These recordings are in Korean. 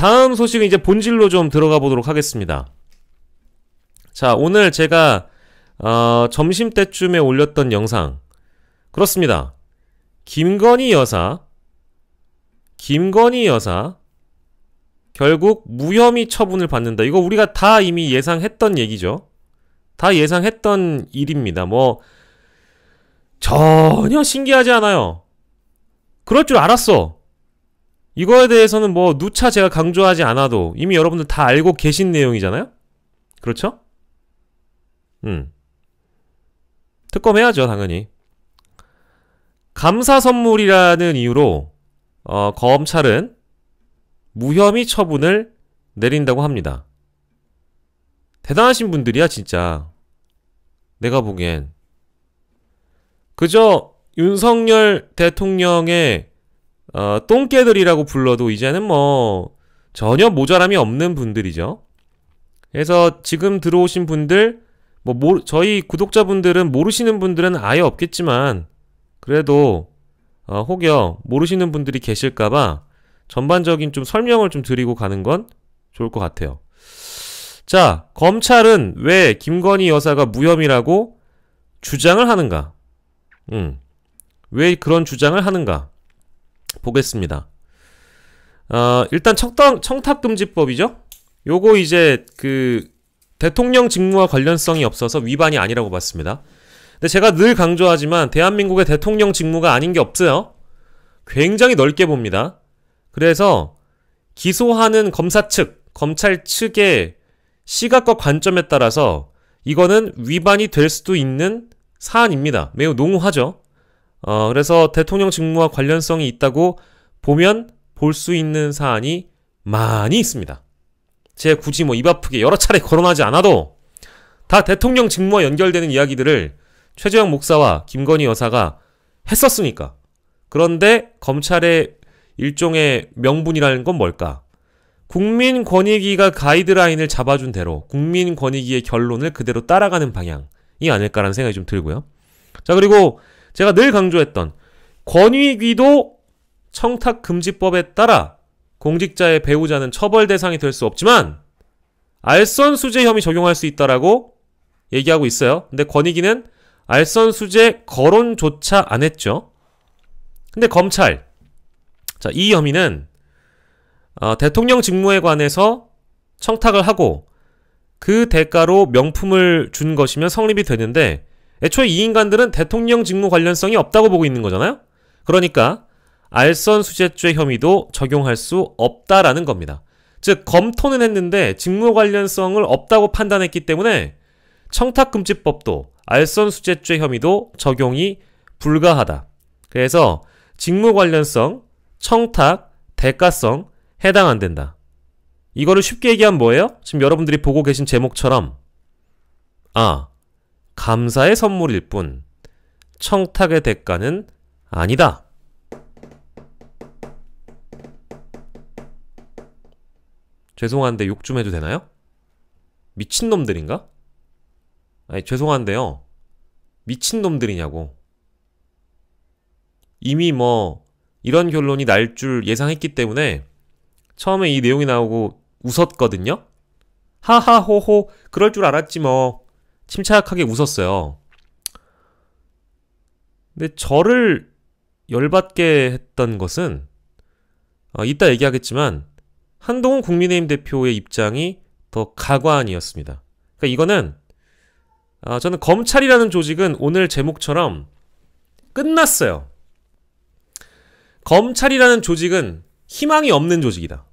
다음 소식은 이제 본질로 좀 들어가 보도록 하겠습니다. 자, 오늘 제가 점심때쯤에 올렸던 영상, 그렇습니다. 김건희 여사 결국 무혐의 처분을 받는다. 이거 우리가 다 이미 예상했던 얘기죠. 다 예상했던 일입니다. 뭐 전혀 신기하지 않아요. 그럴 줄 알았어. 이거에 대해서는 뭐 누차 제가 강조하지 않아도 이미 여러분들 다 알고 계신 내용이잖아요. 그렇죠? 특검해야죠, 당연히. 감사 선물이라는 이유로 검찰은 무혐의 처분을 내린다고 합니다. 대단하신 분들이야, 진짜. 내가 보기엔. 그저 윤석열 대통령의 똥개들이라고 불러도 이제는 뭐 전혀 모자람이 없는 분들이죠. 그래서 지금 들어오신 분들, 저희 구독자분들은 모르시는 분들은 아예 없겠지만 그래도 혹여 모르시는 분들이 계실까봐 전반적인 좀 설명을 좀 드리고 가는 건 좋을 것 같아요. 자, 검찰은 왜 김건희 여사가 무혐의라고 주장을 하는가? 왜 그런 주장을 하는가? 보겠습니다. 일단 청탁금지법이죠? 요거 이제 대통령 직무와 관련성이 없어서 위반이 아니라고 봤습니다. 근데 제가 늘 강조하지만 대한민국의 대통령 직무가 아닌 게 없어요. 굉장히 넓게 봅니다. 그래서 기소하는 검사 측, 검찰 측의 시각과 관점에 따라서 이거는 위반이 될 수도 있는 사안입니다. 매우 농후하죠. 그래서 대통령 직무와 관련성이 있다고 보면 볼 수 있는 사안이 많이 있습니다. 제가 굳이 입 아프게 여러 차례 거론하지 않아도 다 대통령 직무와 연결되는 이야기들을 최재형 목사와 김건희 여사가 했었으니까. 그런데 검찰의 일종의 명분이라는 건 뭘까? 국민권익위가 가이드라인을 잡아준 대로 국민권익위의 결론을 그대로 따라가는 방향이 아닐까라는 생각이 좀 들고요. 자, 그리고 제가 늘 강조했던 권익위도 청탁금지법에 따라 공직자의 배우자는 처벌 대상이 될 수 없지만 알선수재 혐의 적용할 수 있다라고 얘기하고 있어요. 근데 권익위는 알선수재 거론조차 안 했죠. 근데 검찰, 자, 이 혐의는 대통령 직무에 관해서 청탁을 하고 그 대가로 명품을 준 것이면 성립이 되는데 애초에 이 인간들은 대통령 직무 관련성이 없다고 보고 있는 거잖아요. 그러니까 알선수재죄 혐의도 적용할 수 없다라는 겁니다. 즉 검토는 했는데 직무 관련성을 없다고 판단했기 때문에 청탁금지법도 알선수재죄 혐의도 적용이 불가하다. 그래서 직무 관련성, 청탁, 대가성 해당 안 된다. 이거를 쉽게 얘기하면 뭐예요? 지금 여러분들이 보고 계신 제목처럼 감사의 선물일 뿐 청탁의 대가는 아니다. 죄송한데 욕 좀 해도 되나요? 미친놈들인가? 아니 죄송한데요. 미친놈들이냐고. 이미 이런 결론이 날 줄 예상했기 때문에 처음에 이 내용이 나오고 웃었거든요. 하하호호 그럴 줄 알았지 침착하게 웃었어요. 근데 저를 열받게 했던 것은 이따 얘기하겠지만 한동훈 국민의힘 대표의 입장이 더 가관이었습니다. 그러니까 이거는 저는 검찰이라는 조직은 오늘 제목처럼 끝났어요. 검찰이라는 조직은 희망이 없는 조직이다.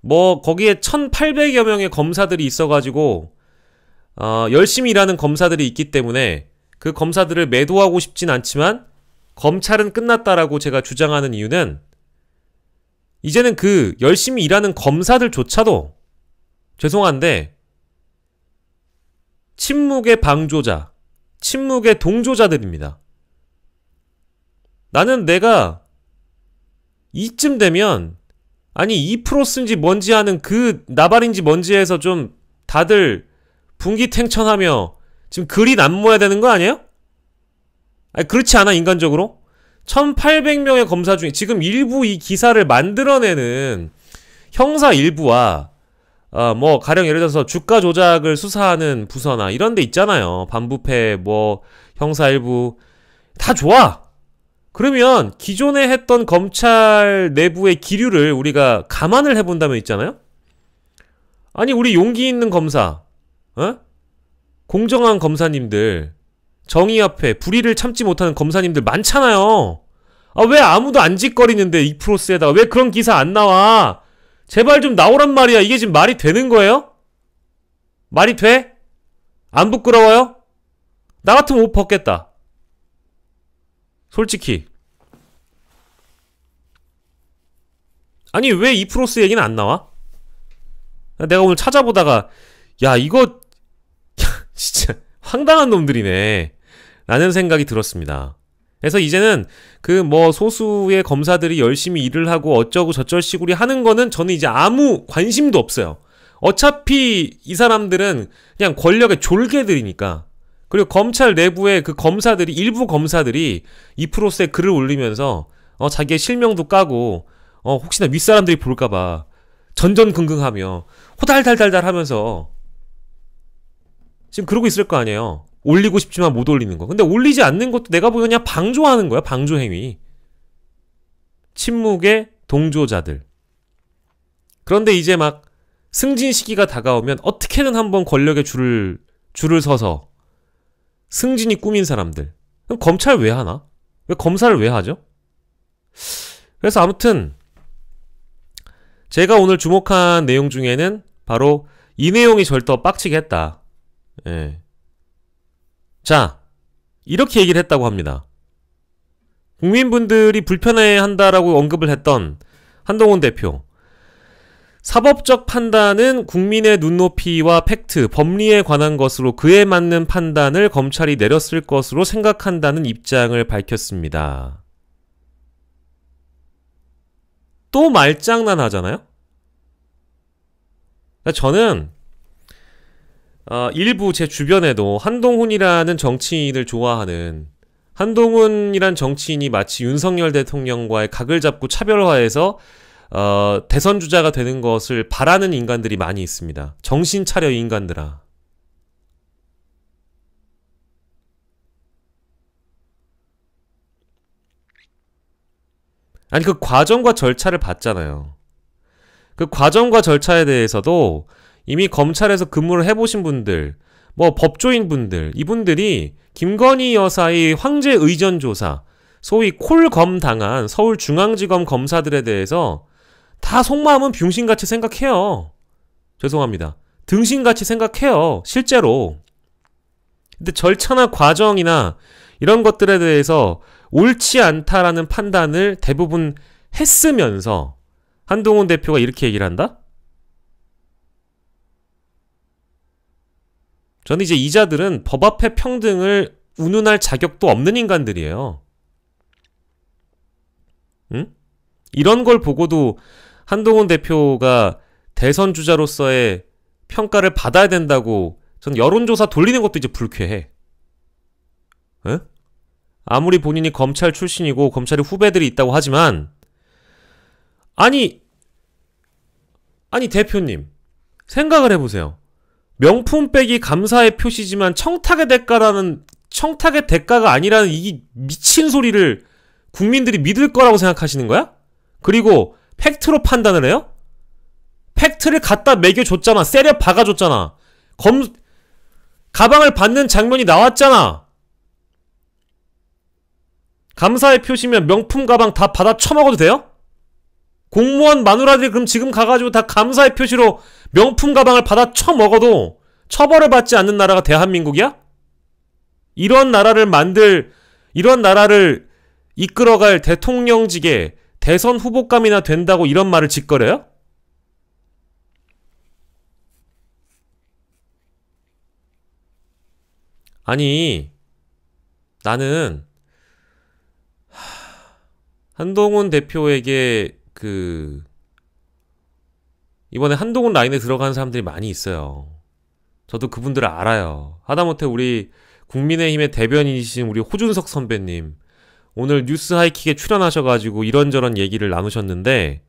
거기에 1800여 명의 검사들이 있어가지고 열심히 일하는 검사들이 있기 때문에 그 검사들을 매도하고 싶진 않지만 검찰은 끝났다라고 제가 주장하는 이유는 이제는 그 열심히 일하는 검사들조차도 죄송한데 침묵의 방조자, 침묵의 동조자들입니다. 나는 내가 이쯤 되면 아니 2% 쓴지 뭔지 하는 그 나발인지 뭔지에서 좀 다들 분기탱천하며 지금 글이 난무해야 되는 거 아니에요? 아니 그렇지 않아 인간적으로? 1800명의 검사 중에 지금 일부 이 기사를 만들어내는 형사 일부와 뭐 가령 예를 들어서 주가 조작을 수사하는 부서나 이런 데 있잖아요. 반부패 뭐 형사 일부 다 좋아. 그러면 기존에 했던 검찰 내부의 기류를 우리가 감안을 해본다면 있잖아요. 아니 우리 용기 있는 검사, 공정한 검사님들, 정의 앞에 불의를 참지 못하는 검사님들 많잖아요. 왜 아무도 안 짓거리는데 이 프로스에다가 왜 그런 기사 안 나와? 제발 좀 나오란 말이야. 이게 지금 말이 되는 거예요? 말이 돼? 안 부끄러워요? 나 같으면 옷 벗겠다. 솔직히. 아니 왜 이 프로스 얘기는 안 나와? 내가 오늘 찾아보다가 야 이거 진짜 황당한 놈들이네 라는 생각이 들었습니다. 그래서 이제는 그 뭐 소수의 검사들이 열심히 일을 하고 어쩌고 저쩔 시구리 하는 거는 저는 이제 아무 관심도 없어요. 어차피 이 사람들은 그냥 권력의 졸개들이니까. 그리고 검찰 내부의 그 검사들이, 일부 검사들이 이 프로스에 글을 올리면서 자기의 실명도 까고 혹시나 윗사람들이 볼까봐 전전긍긍하며 호달달달달 하면서 지금 그러고 있을 거 아니에요. 올리고 싶지만 못 올리는 거. 근데 올리지 않는 것도 내가 보기엔 그냥 방조하는 거야. 방조행위. 침묵의 동조자들. 그런데 이제 막 승진 시기가 다가오면 어떻게든 한번 권력의 줄을 서서 승진이 꿈인 사람들. 그럼 검찰 왜 하나? 왜 검사를 왜 하죠? 그래서 아무튼 제가 오늘 주목한 내용 중에는 바로 이 내용이 절 더 빡치게 했다. 예. 자, 이렇게 얘기를 했다고 합니다. 국민분들이 불편해한다라고 언급을 했던 한동훈 대표. 사법적 판단은 국민의 눈높이와 팩트, 법리에 관한 것으로 그에 맞는 판단을 검찰이 내렸을 것으로 생각한다는 입장을 밝혔습니다. 또 말장난 하잖아요? 저는 일부 제 주변에도 한동훈이라는 정치인을 좋아하는, 한동훈이란 정치인이 마치 윤석열 대통령과의 각을 잡고 차별화해서 대선 주자가 되는 것을 바라는 인간들이 많이 있습니다. 정신 차려 이 인간들아. 아니 그 과정과 절차를 봤잖아요. 그 과정과 절차에 대해서도 이미 검찰에서 근무를 해보신 분들, 뭐 법조인 분들, 이분들이 김건희 여사의 황제 의전 조사, 소위 콜검 당한 서울중앙지검 검사들에 대해서 다 속마음은 병신같이 생각해요. 죄송합니다. 등신같이 생각해요. 실제로. 근데 절차나 과정이나 이런 것들에 대해서 옳지 않다라는 판단을 대부분 했으면서 한동훈 대표가 이렇게 얘기를 한다? 저는 이제 이자들은 법 앞에 평등을 운운할 자격도 없는 인간들이에요. 응? 이런 걸 보고도 한동훈 대표가 대선 주자로서의 평가를 받아야 된다고 전 여론조사 돌리는 것도 이제 불쾌해. 응? 아무리 본인이 검찰 출신이고 검찰에 후배들이 있다고 하지만 아니 대표님 생각을 해보세요. 명품 빼기 감사의 표시지만 청탁의 대가가 아니라는 이 미친 소리를 국민들이 믿을 거라고 생각하시는 거야? 그리고 팩트로 판단을 해요? 팩트를 갖다 매겨줬잖아. 세려 박아줬잖아. 가방을 받는 장면이 나왔잖아. 감사의 표시면 명품 가방 다 받아 처먹어도 돼요? 공무원 마누라들이 그럼 지금 가가지고 다 감사의 표시로 명품 가방을 받아 처먹어도 처벌을 받지 않는 나라가 대한민국이야? 이런 나라를 이끌어갈 대통령직에 대선 후보감이나 된다고 이런 말을 짓거려요? 아니, 나는 한동훈 대표에게 이번에 한동훈 라인에 들어간 사람들이 많이 있어요. 저도 그분들을 알아요. 하다못해 우리 국민의힘의 대변인이신 우리 호준석 선배님 오늘 뉴스 하이킥에 출연하셔가지고 이런저런 얘기를 나누셨는데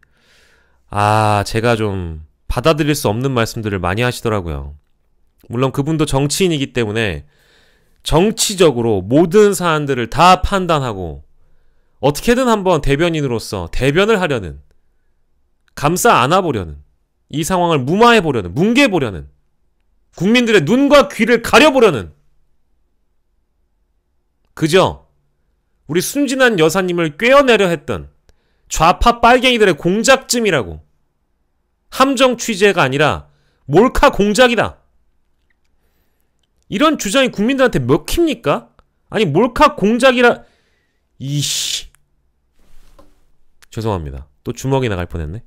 제가 좀 받아들일 수 없는 말씀들을 많이 하시더라고요. 물론 그분도 정치인이기 때문에 정치적으로 모든 사안들을 다 판단하고 어떻게든 한번 대변인으로서 대변을 하려는, 감싸 안아보려는, 이 상황을 무마해보려는, 뭉개보려는, 국민들의 눈과 귀를 가려보려는, 그저 우리 순진한 여사님을 꿰어내려 했던 좌파 빨갱이들의 공작쯤이라고. 함정 취재가 아니라 몰카 공작이다. 이런 주장이 국민들한테 먹힙니까? 아니 몰카 공작이라. 이씨, 죄송합니다. 또 주먹이 나갈 뻔했네.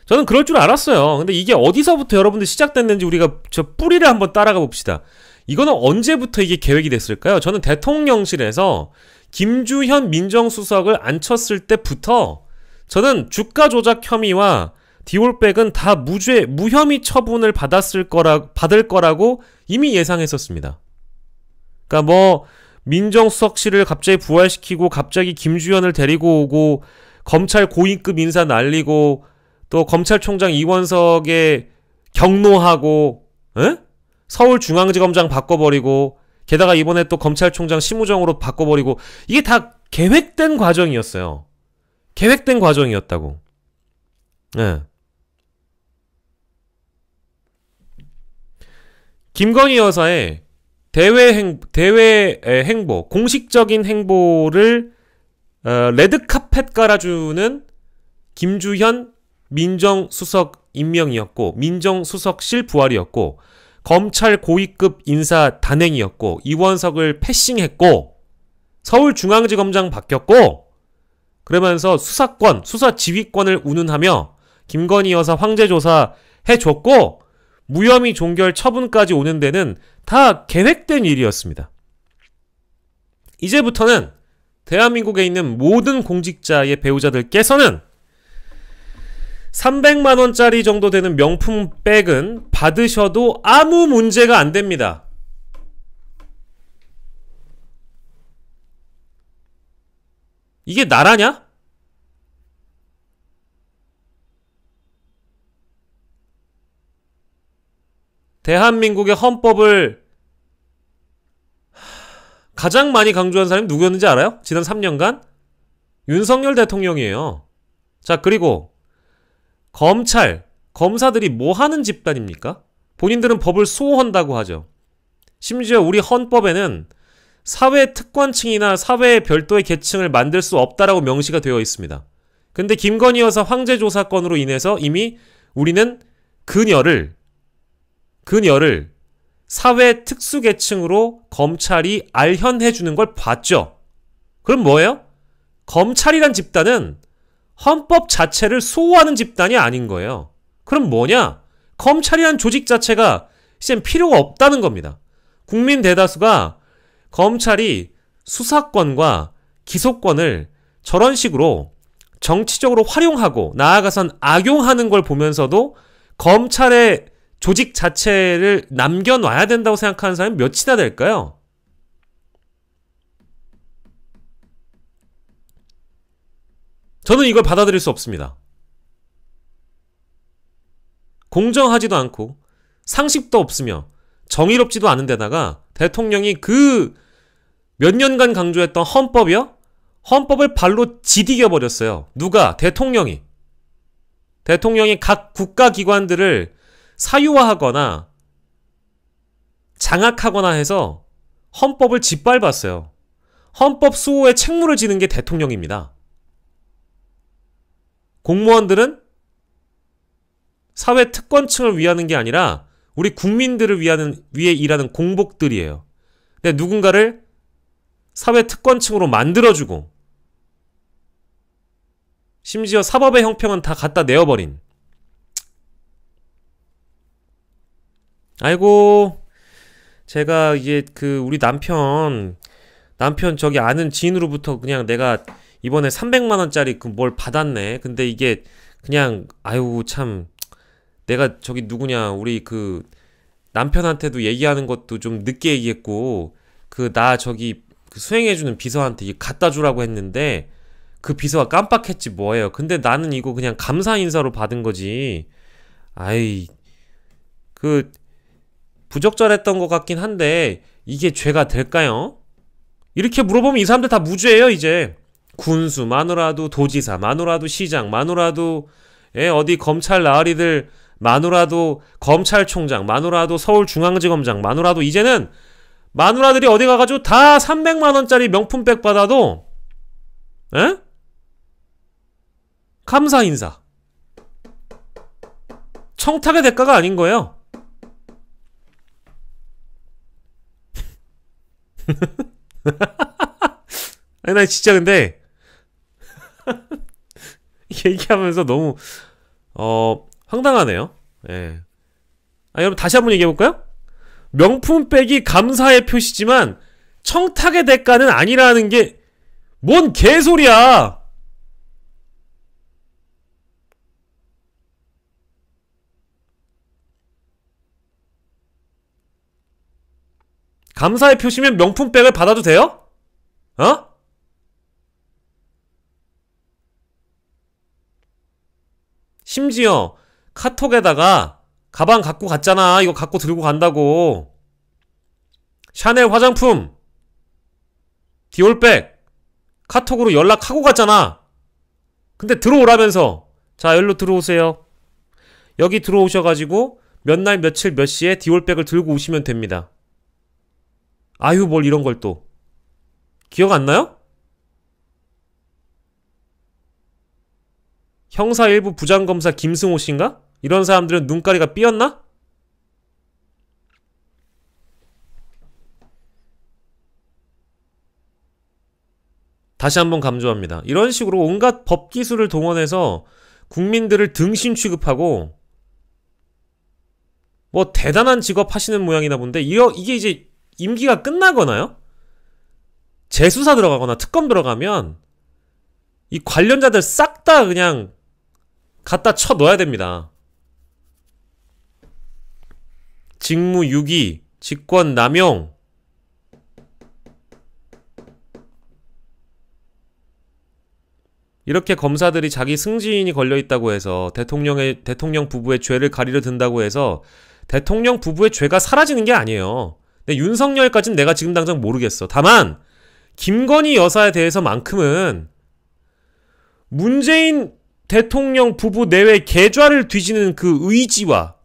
저는 그럴 줄 알았어요. 근데 이게 어디서부터 여러분들 시작됐는지 우리가 저 뿌리를 한번 따라가 봅시다. 이거는 언제부터 이게 계획이 됐을까요? 저는 대통령실에서 김주현 민정수석을 앉혔을 때부터 저는 주가 조작 혐의와 디올백은 다 무혐의 처분을 받을 거라고 이미 예상했었습니다. 그러니까 뭐 민정수석실을 갑자기 부활시키고 갑자기 김주현을 데리고 오고 검찰 고위급 인사 날리고 또 검찰총장 이원석에 경로하고, 에? 서울중앙지검장 바꿔버리고, 게다가 이번에 또 검찰총장 심우정으로 바꿔버리고, 이게 다 계획된 과정이었어요. 계획된 과정이었다고. 예. 김건희 여사의 대외 행보, 공식적인 행보를 레드카펫 깔아주는 김주현 민정수석 임명이었고, 민정수석실 부활이었고, 검찰 고위급 인사 단행이었고, 이원석을 패싱했고, 서울중앙지검장 바뀌었고, 그러면서 수사권, 수사지휘권을 운운하며 김건희 여사 황제조사 해줬고, 무혐의 종결 처분까지 오는 데는 다 계획된 일이었습니다. 이제부터는 대한민국에 있는 모든 공직자의 배우자들께서는 300만원짜리 정도 되는 명품 백은 받으셔도 아무 문제가 안 됩니다. 이게 나라냐? 대한민국의 헌법을 가장 많이 강조한 사람이 누구였는지 알아요? 지난 3년간? 윤석열 대통령이에요. 자, 그리고 검사들이 뭐 하는 집단입니까? 본인들은 법을 수호한다고 하죠. 심지어 우리 헌법에는 사회 특권층이나 사회의 별도의 계층을 만들 수 없다라고 명시가 되어 있습니다. 근데 김건희 여사 황제조사건으로 인해서 이미 우리는 그녀를 사회 특수계층으로 검찰이 알현해주는 걸 봤죠. 그럼 뭐예요? 검찰이란 집단은 헌법 자체를 수호하는 집단이 아닌 거예요. 그럼 뭐냐? 검찰이란 조직 자체가 이젠 필요가 없다는 겁니다. 국민 대다수가 검찰이 수사권과 기소권을 저런 식으로 정치적으로 활용하고 나아가선 악용하는 걸 보면서도 검찰의 조직 자체를 남겨놔야 된다고 생각하는 사람이 몇이나 될까요? 저는 이걸 받아들일 수 없습니다. 공정하지도 않고 상식도 없으며 정의롭지도 않은 데다가 대통령이 그 몇 년간 강조했던 헌법이요? 헌법을 발로 지디겨버렸어요. 누가? 대통령이 각 국가기관들을 사유화하거나 장악하거나 해서 헌법을 짓밟았어요. 헌법 수호에 책무를 지는 게 대통령입니다. 공무원들은 사회 특권층을 위하는 게 아니라 우리 국민들을 위해 일하는 공복들이에요. 근데 누군가를 사회 특권층으로 만들어주고 심지어 사법의 형평은 다 갖다 내어버린. 아이고, 제가 이제 우리 남편 저기 아는 지인으로부터 그냥 내가 이번에 300만원짜리 뭘 받았네. 근데 이게 그냥 아유 참, 내가 저기 누구냐, 우리 남편한테도 얘기하는 것도 좀 늦게 얘기했고 나 저기 수행해주는 비서한테 갖다 주라고 했는데 그 비서가 깜빡했지 뭐예요. 근데 나는 이거 그냥 감사 인사로 받은 거지. 아이, 그 부적절했던 것 같긴 한데 이게 죄가 될까요? 이렇게 물어보면 이 사람들 다 무죄예요. 이제 군수 마누라도, 도지사 마누라도, 시장 마누라도, 어디 검찰 나으리들 마누라도, 검찰총장 마누라도, 서울중앙지검장 마누라도, 이제는 마누라들이 어디 가가지고 다 300만원짜리 명품백 받아도 감사 인사, 청탁의 대가가 아닌 거예요. 아니 나 진짜 근데 얘기하면서 너무 황당하네요. 예. 여러분 다시 한번 얘기해볼까요? 명품백이 감사의 표시지만 청탁의 대가는 아니라는 게 뭔 개소리야. 감사의 표시면 명품백을 받아도 돼요? 어? 심지어 카톡에다가 가방 갖고 갔잖아, 이거 갖고 들고 간다고, 샤넬 화장품, 디올백 카톡으로 연락하고 갔잖아. 근데 들어오라면서, 자 여기로 들어오세요, 여기 들어오셔가지고 몇 날 며칠 몇 시에 디올백을 들고 오시면 됩니다. 아유 뭘 이런 걸 또 기억 안 나요? 형사 1부 부장검사 김승호 씨인가? 이런 사람들은 눈가리가 삐었나? 다시 한번 강조합니다. 이런 식으로 온갖 법기술을 동원해서 국민들을 등신 취급하고 뭐 대단한 직업 하시는 모양이나 본데, 이게 이제 임기가 끝나거나요? 재수사 들어가거나 특검 들어가면 이 관련자들 싹 다 그냥 갖다 쳐 넣어야 됩니다. 직무유기, 직권남용, 이렇게 검사들이 자기 승진이 걸려있다고 해서 대통령 부부의 죄를 가리려 든다고 해서 대통령 부부의 죄가 사라지는 게 아니에요. 근데 윤석열까지는 내가 지금 당장 모르겠어. 다만 김건희 여사에 대해서만큼은 문재인 대통령 부부 내외 계좌를 뒤지는 그 의지와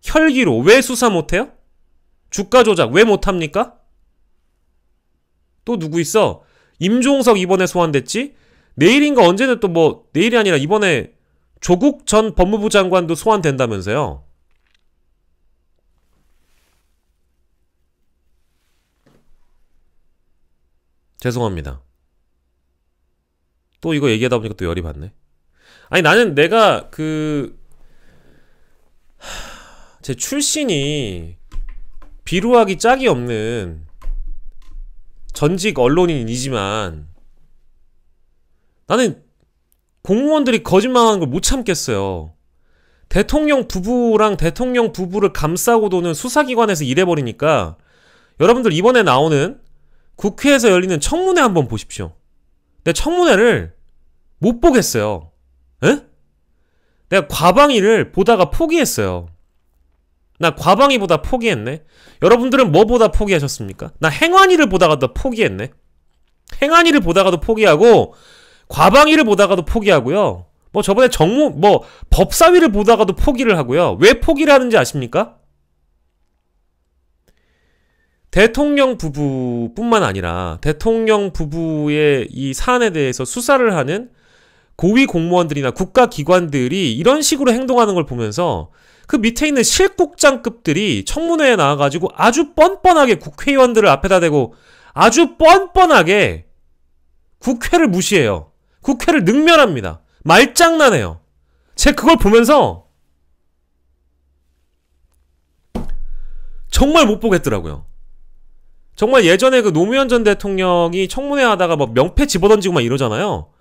혈기로 왜 수사 못해요? 주가 조작 왜 못합니까? 또 누구 있어? 임종석 이번에 소환됐지? 내일인가 언제는 또 뭐, 내일이 아니라 이번에 조국 전 법무부 장관도 소환된다면서요. 죄송합니다. 또 이거 얘기하다 보니까 또 열이 받네. 아니 나는 내가 제 출신이 비루하기 짝이 없는 전직 언론인이지만 나는 공무원들이 거짓말하는 걸 못 참겠어요. 대통령 부부랑 대통령 부부를 감싸고 도는 수사기관에서 일해버리니까 여러분들 이번에 나오는 국회에서 열리는 청문회 한번 보십시오. 내 청문회를 못 보겠어요. 에? 내가 과방위를 보다가 포기했어요. 나 과방위보다 포기했네. 여러분들은 뭐 보다 포기하셨습니까? 나 행안위를 보다가도 포기했네. 행안위를 보다가도 포기하고 과방위를 보다가도 포기하고요. 뭐 저번에 법사위를 보다가도 포기를 하고요. 왜 포기를 하는지 아십니까? 대통령 부부뿐만 아니라 대통령 부부의 이 사안에 대해서 수사를 하는 고위 공무원들이나 국가기관들이 이런 식으로 행동하는 걸 보면서 그 밑에 있는 실국장급들이 청문회에 나와가지고 아주 뻔뻔하게 국회의원들을 앞에다 대고 아주 뻔뻔하게 국회를 무시해요. 국회를 능멸합니다. 말장난해요. 제가 그걸 보면서 정말 못 보겠더라고요. 정말 예전에 그 노무현 전 대통령이 청문회 하다가 뭐 명패 집어던지고 막 이러잖아요.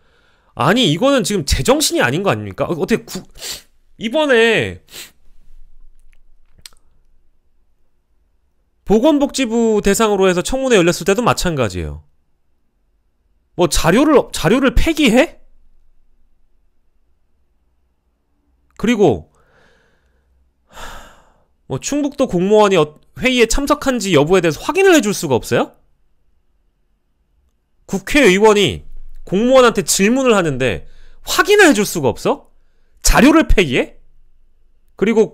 아니 이거는 지금 제정신이 아닌 거 아닙니까? 어떻게 이번에 보건복지부 대상으로 해서 청문회 열렸을 때도 마찬가지예요. 뭐 자료를 폐기해? 그리고 뭐 충북도 공무원이 회의에 참석한지 여부에 대해서 확인을 해줄 수가 없어요? 국회의원이 공무원한테 질문을 하는데 확인을 해줄 수가 없어? 자료를 폐기해? 그리고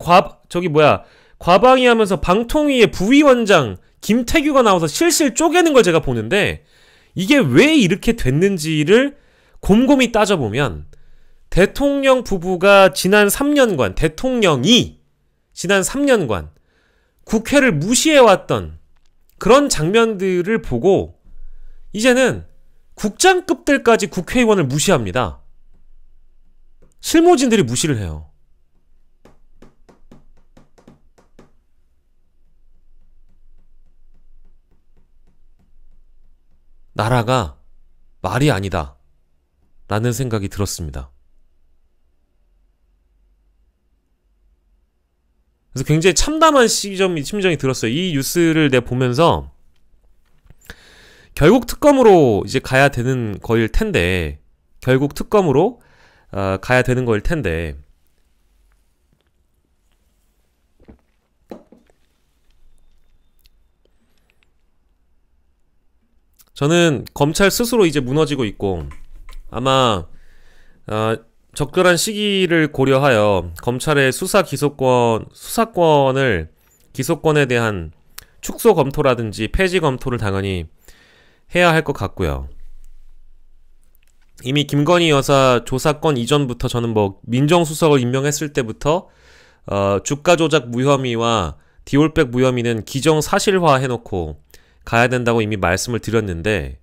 과방위 하면서 방통위의 부위원장 김태규가 나와서 실실 쪼개는 걸 제가 보는데 이게 왜 이렇게 됐는지를 곰곰이 따져보면 대통령 부부가 지난 3년간, 대통령이 지난 3년간 국회를 무시해왔던 그런 장면들을 보고 이제는 국장급들까지 국회의원을 무시합니다. 실무진들이 무시를 해요. 나라가 말이 아니다 라는 생각이 들었습니다. 그래서 굉장히 참담한 심정이 들었어요. 이 뉴스를 내가 보면서 결국 특검으로 이제 가야 되는 거일 텐데 저는 검찰 스스로 이제 무너지고 있고 아마 적절한 시기를 고려하여 검찰의 기소권에 대한 축소 검토라든지 폐지 검토를 당연히 해야 할 것 같고요. 이미 김건희 여사 조사건 이전부터 저는 뭐 민정수석을 임명했을 때부터 주가 조작 무혐의와 디올백 무혐의는 기정사실화 해놓고 가야 된다고 이미 말씀을 드렸는데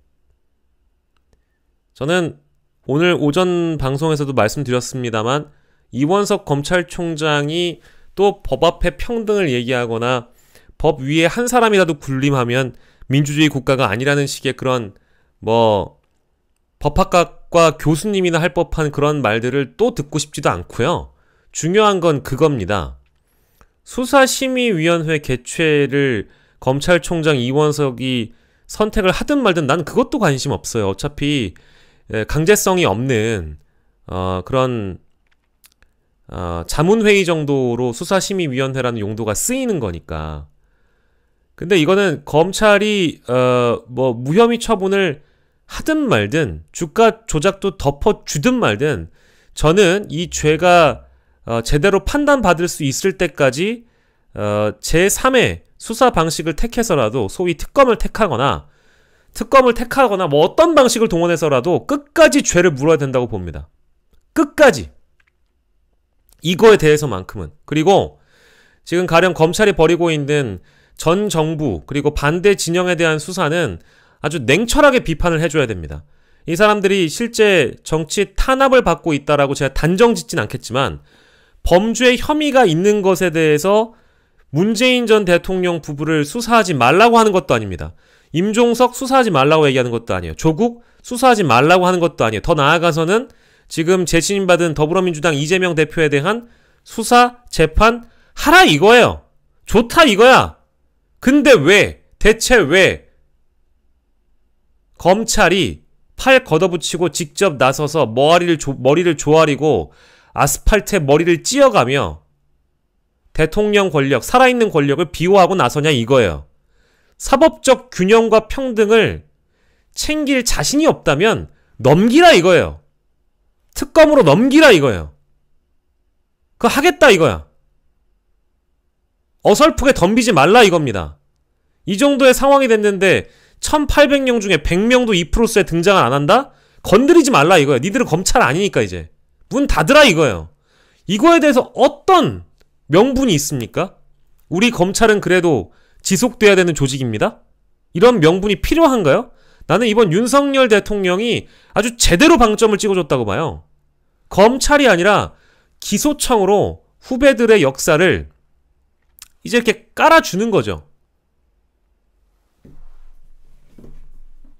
저는 오늘 오전 방송에서도 말씀드렸습니다만 이원석 검찰총장이 또 법 앞에 평등을 얘기하거나 법 위에 한 사람이라도 군림하면 민주주의 국가가 아니라는 식의 그런 뭐 법학과 교수님이나 할 법한 그런 말들을 또 듣고 싶지도 않고요. 중요한 건 그겁니다. 수사심의위원회 개최를 검찰총장 이원석이 선택을 하든 말든 난 그것도 관심 없어요. 어차피 강제성이 없는 그런 자문회의 정도로 수사심의위원회라는 용도가 쓰이는 거니까. 근데 이거는 검찰이 뭐 무혐의 처분을 하든 말든 주가 조작도 덮어주든 말든 저는 이 죄가 제대로 판단받을 수 있을 때까지 제3의 수사 방식을 택해서라도 소위 특검을 택하거나 뭐 어떤 방식을 동원해서라도 끝까지 죄를 물어야 된다고 봅니다. 끝까지. 이거에 대해서만큼은. 그리고 지금 가령 검찰이 벌이고 있는 전 정부 그리고 반대 진영에 대한 수사는 아주 냉철하게 비판을 해줘야 됩니다. 이 사람들이 실제 정치 탄압을 받고 있다라고 제가 단정 짓진 않겠지만 범죄 혐의가 있는 것에 대해서 문재인 전 대통령 부부를 수사하지 말라고 하는 것도 아닙니다. 임종석 수사하지 말라고 얘기하는 것도 아니에요. 조국 수사하지 말라고 하는 것도 아니에요. 더 나아가서는 지금 재신임받은 더불어민주당 이재명 대표에 대한 수사, 재판 하라 이거예요. 좋다 이거야. 근데 왜? 대체 왜? 검찰이 팔 걷어붙이고 직접 나서서 머리를 조아리고 아스팔트에 머리를 찧어가며 대통령 권력, 살아있는 권력을 비호하고 나서냐 이거예요. 사법적 균형과 평등을 챙길 자신이 없다면 넘기라 이거예요. 특검으로 넘기라 이거예요. 그거 하겠다 이거야. 어설프게 덤비지 말라 이겁니다. 이 정도의 상황이 됐는데 1800명 중에 100명도 이 프로세스에 등장을 안 한다? 건드리지 말라 이거예요. 니들은 검찰 아니니까 이제. 문 닫으라 이거예요. 이거에 대해서 어떤 명분이 있습니까? 우리 검찰은 그래도 지속돼야 되는 조직입니다? 이런 명분이 필요한가요? 나는 이번 윤석열 대통령이 아주 제대로 방점을 찍어줬다고 봐요. 검찰이 아니라 기소청으로 후배들의 역사를 이제 이렇게 깔아주는 거죠.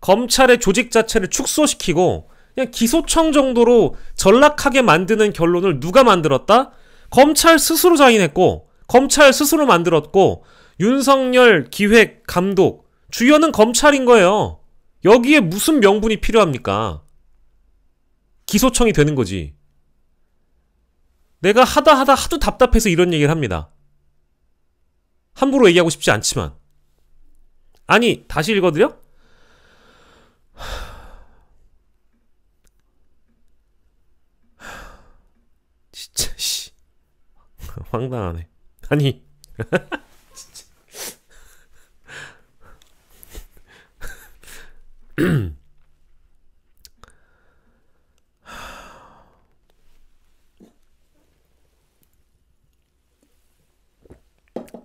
검찰의 조직 자체를 축소시키고 그냥 기소청 정도로 전락하게 만드는 결론을 누가 만들었다? 검찰 스스로 자인했고 검찰 스스로 만들었고 윤석열 기획 감독 주연은 검찰인 거예요. 여기에 무슨 명분이 필요합니까? 기소청이 되는 거지. 내가 하다 하도 답답해서 이런 얘기를 합니다. 함부로 얘기하고 싶지 않지만. 아니, 다시 읽어드려? 진짜 씨 황당하네. 아니 진짜.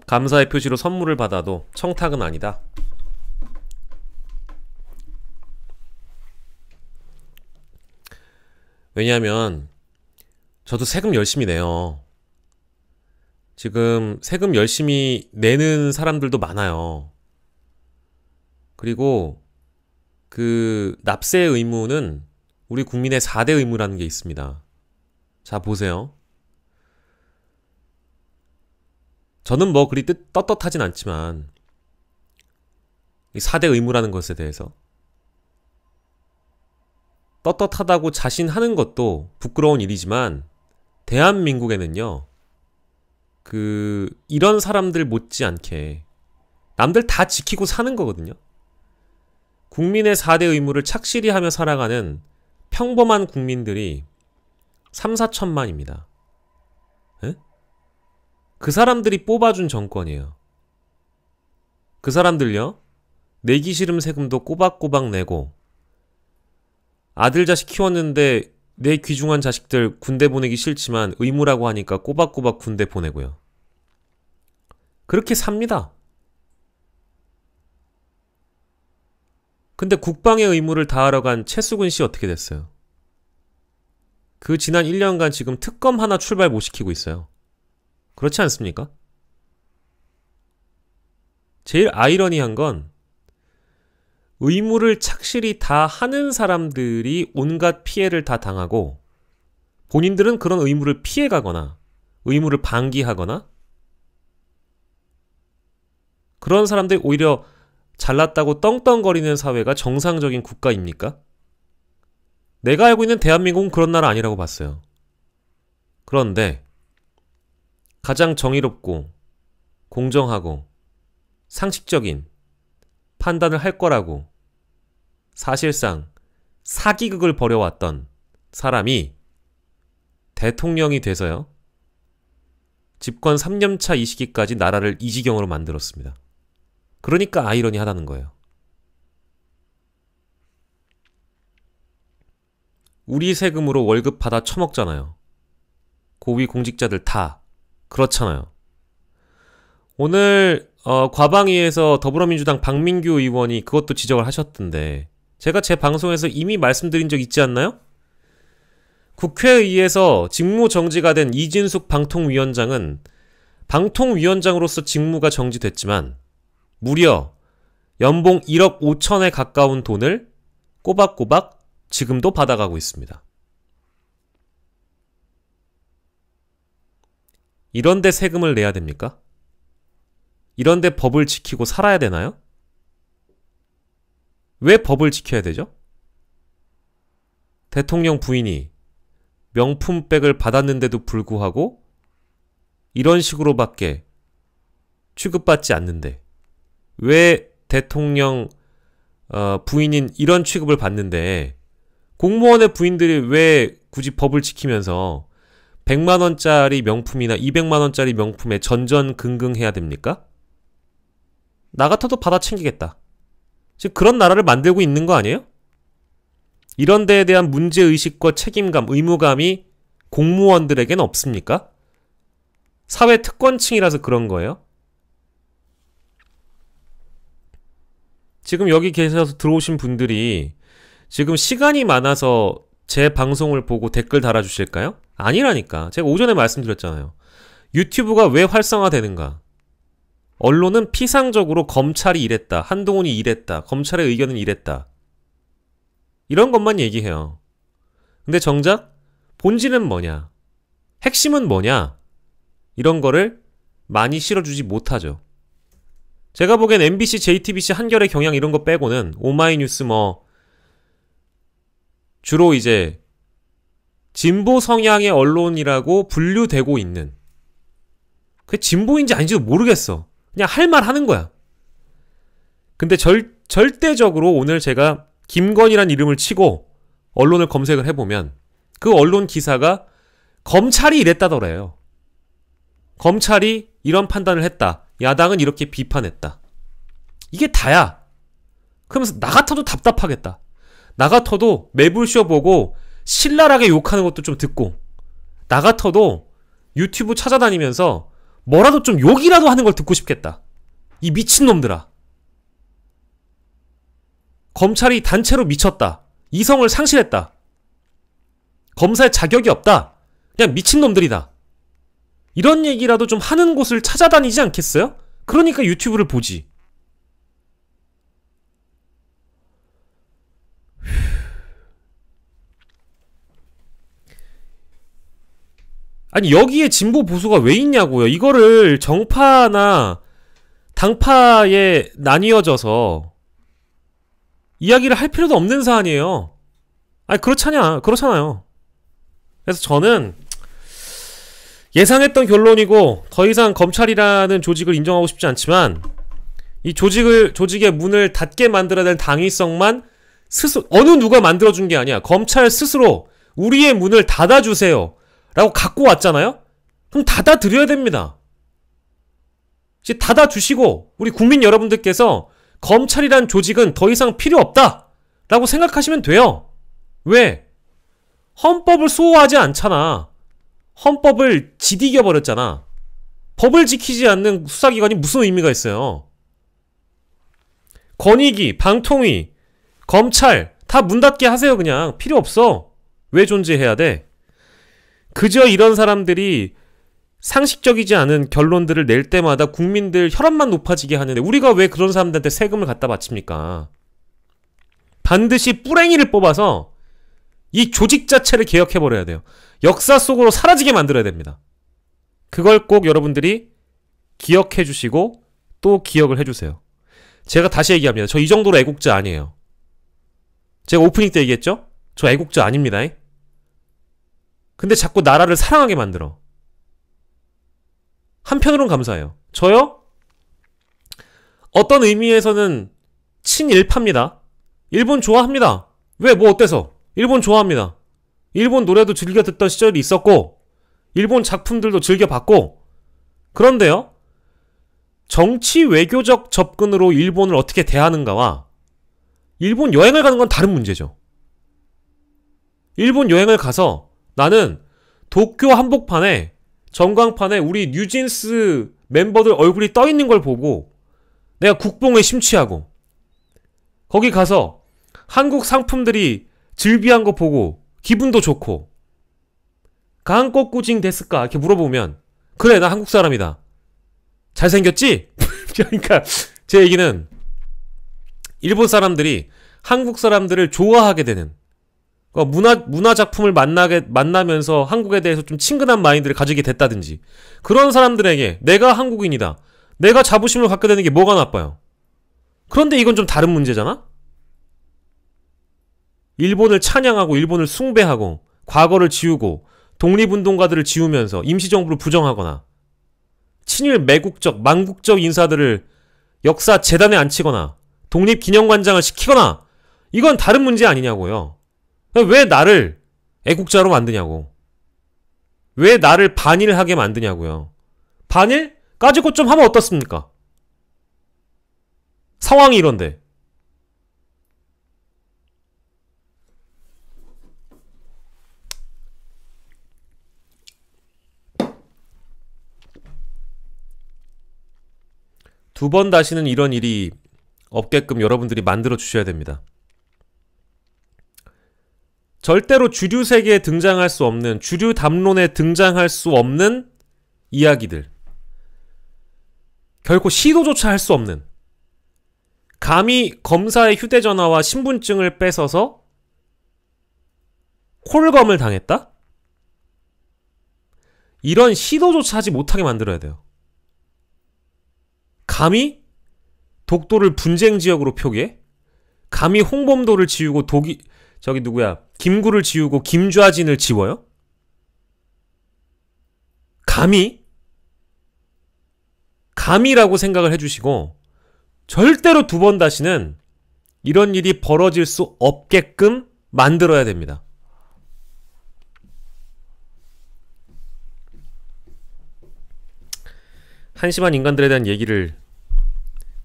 감사의 표시로 선물을 받아도 청탁은 아니다. 왜냐하면 저도 세금 열심히 내요. 지금 세금 열심히 내는 사람들도 많아요. 그리고 그 납세 의무는 우리 국민의 4대 의무라는 게 있습니다. 자, 보세요. 저는 뭐 그리 떳떳하진 않지만 이 4대 의무라는 것에 대해서 떳떳하다고 자신하는 것도 부끄러운 일이지만 대한민국에는요, 이런 사람들 못지않게 남들 다 지키고 사는 거거든요. 국민의 4대 의무를 착실히 하며 살아가는 평범한 국민들이 3, 4천만입니다. 에? 그 사람들이 뽑아준 정권이에요. 그 사람들요, 내기 싫음 세금도 꼬박꼬박 내고, 아들 자식 키웠는데 내 귀중한 자식들 군대 보내기 싫지만 의무라고 하니까 꼬박꼬박 군대 보내고요. 그렇게 삽니다. 근데 국방의 의무를 다하러 간 최수근 씨 어떻게 됐어요? 그 지난 1년간 지금 특검 하나 출발 못 시키고 있어요. 그렇지 않습니까? 제일 아이러니한 건 의무를 착실히 다 하는 사람들이 온갖 피해를 다 당하고 본인들은 그런 의무를 피해가거나 의무를 방기하거나 그런 사람들이 오히려 잘났다고 떵떵거리는 사회가 정상적인 국가입니까? 내가 알고 있는 대한민국은 그런 나라 아니라고 봤어요. 그런데 가장 정의롭고 공정하고 상식적인 판단을 할 거라고 사실상 사기극을 벌여왔던 사람이 대통령이 돼서요, 집권 3년차 이 시기까지 나라를 이 지경으로 만들었습니다. 그러니까 아이러니하다는 거예요. 우리 세금으로 월급 받아 처먹잖아요. 고위 공직자들 다 그렇잖아요. 오늘 과방위에서 더불어민주당 박민규 의원이 그것도 지적을 하셨던데, 제가 제 방송에서 이미 말씀드린 적 있지 않나요? 국회의에서 직무정지가 된 이진숙 방통위원장은 방통위원장으로서 직무가 정지됐지만 무려 연봉 1억 5천에 가까운 돈을 꼬박꼬박 지금도 받아가고 있습니다. 이런데 세금을 내야 됩니까? 이런데 법을 지키고 살아야 되나요? 왜 법을 지켜야 되죠? 대통령 부인이 명품백을 받았는데도 불구하고 이런 식으로밖에 취급받지 않는데, 왜 대통령 부인인 이런 취급을 받는데 공무원의 부인들이 왜 굳이 법을 지키면서 100만원짜리 명품이나 200만원짜리 명품에 전전긍긍해야 됩니까? 나 같아도 받아 챙기겠다. 지금 그런 나라를 만들고 있는 거 아니에요? 이런 데에 대한 문제의식과 책임감, 의무감이 공무원들에겐 없습니까? 사회 특권층이라서 그런 거예요? 지금 여기 계셔서 들어오신 분들이 지금 시간이 많아서 제 방송을 보고 댓글 달아주실까요? 아니라니까. 제가 오전에 말씀드렸잖아요. 유튜브가 왜 활성화되는가? 언론은 피상적으로 검찰이 이랬다, 한동훈이 이랬다, 검찰의 의견은 이랬다, 이런 것만 얘기해요. 근데 정작 본질은 뭐냐, 핵심은 뭐냐, 이런 거를 많이 실어주지 못하죠. 제가 보기엔 MBC, JTBC, 한겨레, 경향 이런 거 빼고는 오마이뉴스 뭐 주로 이제 진보 성향의 언론이라고 분류되고 있는, 그게 진보인지 아닌지도 모르겠어. 그냥 할 말 하는 거야. 근데 절대적으로 오늘 제가 김건희란 이름을 치고 언론을 검색을 해보면 그 언론 기사가 검찰이 이랬다더래요. 검찰이 이런 판단을 했다. 야당은 이렇게 비판했다. 이게 다야. 그러면서 나 같아도 답답하겠다. 나 같아도 매불쇼 보고 신랄하게 욕하는 것도 좀 듣고, 나 같아도 유튜브 찾아다니면서 뭐라도 좀 욕이라도 하는 걸 듣고 싶겠다. 이 미친놈들아. 검찰이 단체로 미쳤다. 이성을 상실했다. 검사의 자격이 없다. 그냥 미친놈들이다. 이런 얘기라도 좀 하는 곳을 찾아다니지 않겠어요? 그러니까 유튜브를 보지. 아니 여기에 진보 보수가 왜 있냐고요. 이거를 정파나 당파에 나뉘어져서 이야기를 할 필요도 없는 사안이에요. 아니 그렇잖아요. 그래서 저는 예상했던 결론이고 더 이상 검찰이라는 조직을 인정하고 싶지 않지만, 이 조직의 문을 닫게 만들어야 될 당위성만 스스로, 어느 누가 만들어준 게 아니야. 검찰 스스로 우리의 문을 닫아주세요 라고 갖고 왔잖아요. 그럼 닫아드려야 됩니다. 이제 닫아주시고 우리 국민 여러분들께서 검찰이란 조직은 더 이상 필요 없다 라고 생각하시면 돼요. 왜? 헌법을 수호하지 않잖아. 헌법을 지디겨버렸잖아. 법을 지키지 않는 수사기관이 무슨 의미가 있어요. 권익위, 방통위, 검찰 다 문 닫게 하세요. 그냥 필요 없어. 왜 존재해야 돼? 그저 이런 사람들이 상식적이지 않은 결론들을 낼 때마다 국민들 혈압만 높아지게 하는데 우리가 왜 그런 사람들한테 세금을 갖다 바칩니까? 반드시 뿌랭이를 뽑아서 이 조직 자체를 개혁해버려야 돼요. 역사 속으로 사라지게 만들어야 됩니다. 그걸 꼭 여러분들이 기억해 주시고 또 기억을 해주세요. 제가 다시 얘기합니다. 저 이 정도로 애국자 아니에요. 제가 오프닝 때 얘기했죠? 저 애국자 아닙니다. 근데 자꾸 나라를 사랑하게 만들어. 한편으론 감사해요. 저요? 어떤 의미에서는 친일파입니다. 일본 좋아합니다. 왜? 뭐 어때서? 일본 좋아합니다. 일본 노래도 즐겨 듣던 시절이 있었고 일본 작품들도 즐겨 봤고, 그런데요, 정치 외교적 접근으로 일본을 어떻게 대하는가와 일본 여행을 가는 건 다른 문제죠. 일본 여행을 가서 나는 도쿄 한복판에 전광판에 우리 뉴진스 멤버들 얼굴이 떠있는 걸 보고 내가 국뽕에 심취하고, 거기 가서 한국 상품들이 즐비한 거 보고 기분도 좋고, 한국구징 데스까? 이렇게 물어보면 그래 나 한국 사람이다. 잘생겼지? 그러니까 제 얘기는 일본 사람들이 한국 사람들을 좋아하게 되는, 문화 작품을 만나면서 한국에 대해서 좀 친근한 마인드를 가지게 됐다든지, 그런 사람들에게 내가 한국인이다, 내가 자부심을 갖게 되는 게 뭐가 나빠요? 그런데 이건 좀 다른 문제잖아? 일본을 찬양하고 일본을 숭배하고 과거를 지우고 독립운동가들을 지우면서 임시정부를 부정하거나 친일 매국적 망국적 인사들을 역사 재단에 앉히거나 독립기념관장을 시키거나, 이건 다른 문제 아니냐고요. 왜 나를 애국자로 만드냐고. 왜 나를 반일하게 만드냐고요. 반일? 까짓 것 좀 하면 어떻습니까? 상황이 이런데. 두 번 다시는 이런 일이 없게끔 여러분들이 만들어 주셔야 됩니다. 절대로 주류 세계에 등장할 수 없는, 주류 담론에 등장할 수 없는 이야기들, 결코 시도조차 할 수 없는, 감히 검사의 휴대전화와 신분증을 뺏어서 콜검을 당했다? 이런 시도조차 하지 못하게 만들어야 돼요. 감히 독도를 분쟁 지역으로 표기해? 감히 홍범도를 지우고 김구를 지우고 김좌진을 지워요? 감히라고 생각을 해주시고 절대로 두 번 다시는 이런 일이 벌어질 수 없게끔 만들어야 됩니다. 한심한 인간들에 대한 얘기를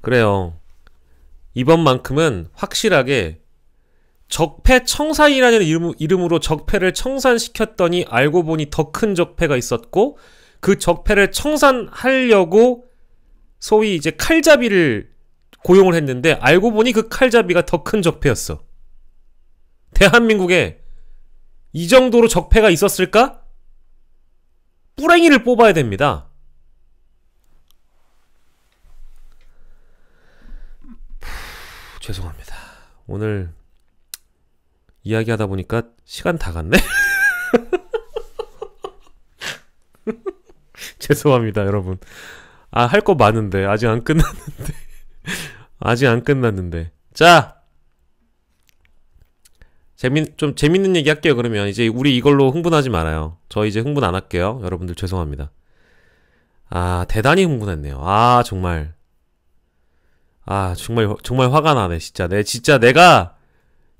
그래요. 이번만큼은 확실하게 적폐청산이라는 이름으로 적폐를 청산시켰더니 알고 보니 더 큰 적폐가 있었고 그 적폐를 청산하려고 소위 이제 칼잡이를 고용을 했는데 알고 보니 그 칼잡이가 더 큰 적폐였어. 대한민국에 이 정도로 적폐가 있었을까? 뿌랭이를 뽑아야 됩니다. 죄송합니다. 오늘 이야기하다 보니까 시간 다 갔네? 죄송합니다, 여러분. 할 거 많은데 아직 안 끝났는데. 아직 안 끝났는데. 자, 좀 재밌는 얘기 할게요. 그러면 이제 우리 이걸로 흥분하지 말아요. 저 이제 흥분 안 할게요. 여러분들 죄송합니다. 대단히 흥분했네요. 정말 화가 나네. 진짜 내가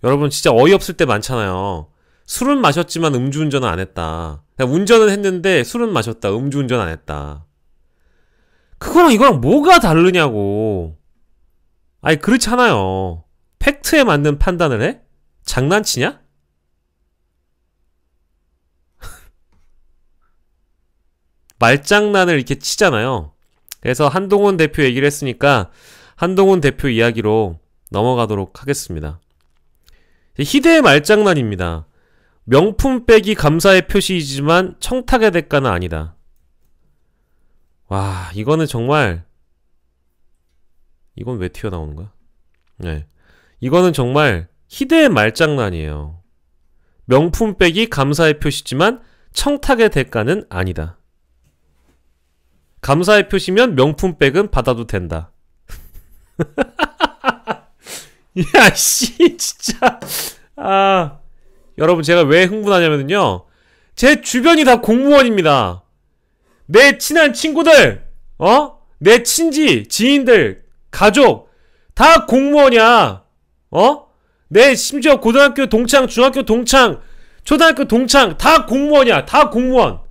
여러분 진짜 어이없을 때 많잖아요. 술은 마셨지만 음주운전은 안 했다. 그냥 운전은 했는데 술은 마셨다. 음주운전 안 했다. 그거랑 이거랑 뭐가 다르냐고. 그렇잖아요. 팩트에 맞는 판단을 해? 장난치냐? 말장난을 이렇게 치잖아요. 그래서 한동훈 대표 얘기를 했으니까 한동훈 대표 이야기로 넘어가도록 하겠습니다. 희대의 말장난입니다. 명품 빼기 감사의 표시이지만 청탁의 대가는 아니다. 와, 이거는 정말 이건 왜 튀어나오는 거야? 네, 이거는 정말 희대의 말장난이에요. 명품 빼기 감사의 표시지만 청탁의 대가는 아니다. 감사의 표시면 명품 백은 받아도 된다. 야, 씨, 진짜. 여러분, 제가 왜 흥분하냐면요. 제 주변이 다 공무원입니다. 내 친한 친구들, 내 친지, 지인들, 가족, 다 공무원이야. 내 심지어 고등학교 동창, 중학교 동창, 초등학교 동창, 다 공무원이야. 다 공무원.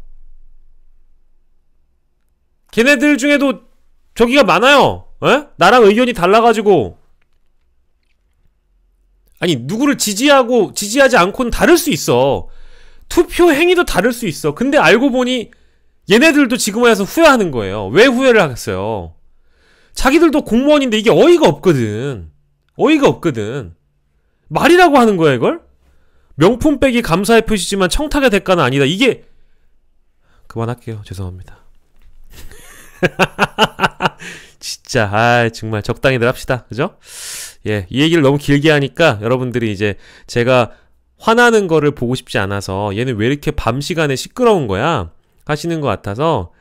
걔네들 중에도 저기가 많아요. 나랑 의견이 달라가지고. 누구를 지지하지 않고는 다를 수 있어. 투표 행위도 다를 수 있어. 근데 알고 보니 얘네들도 지금 와서 후회하는 거예요. 왜 후회를 하겠어요? 자기들도 공무원인데 이게 어이가 없거든. 말이라고 하는 거야, 이걸? 명품 빼기 감사의 표시지만 청탁의 대가는 아니다. 이게 그만할게요. 죄송합니다. 진짜 정말 적당히들 합시다. 그죠? 예, 이 얘기를 너무 길게 하니까 여러분들이 이제 제가 화나는 거를 보고 싶지 않아서 얘는 왜 이렇게 밤 시간에 시끄러운 거야? 하시는 것 같아서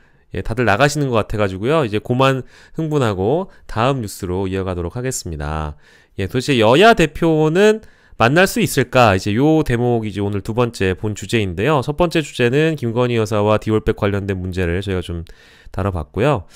다들 나가시는 것 같아가지고요. 이제 그만 흥분하고 다음 뉴스로 이어가도록 하겠습니다. 도대체 여야 대표는 만날 수 있을까? 이제 요 대목이 이제 오늘 두 번째 본 주제인데요. 첫 번째 주제는 김건희 여사와 디올백 관련된 문제를 저희가 좀 다뤄봤고요.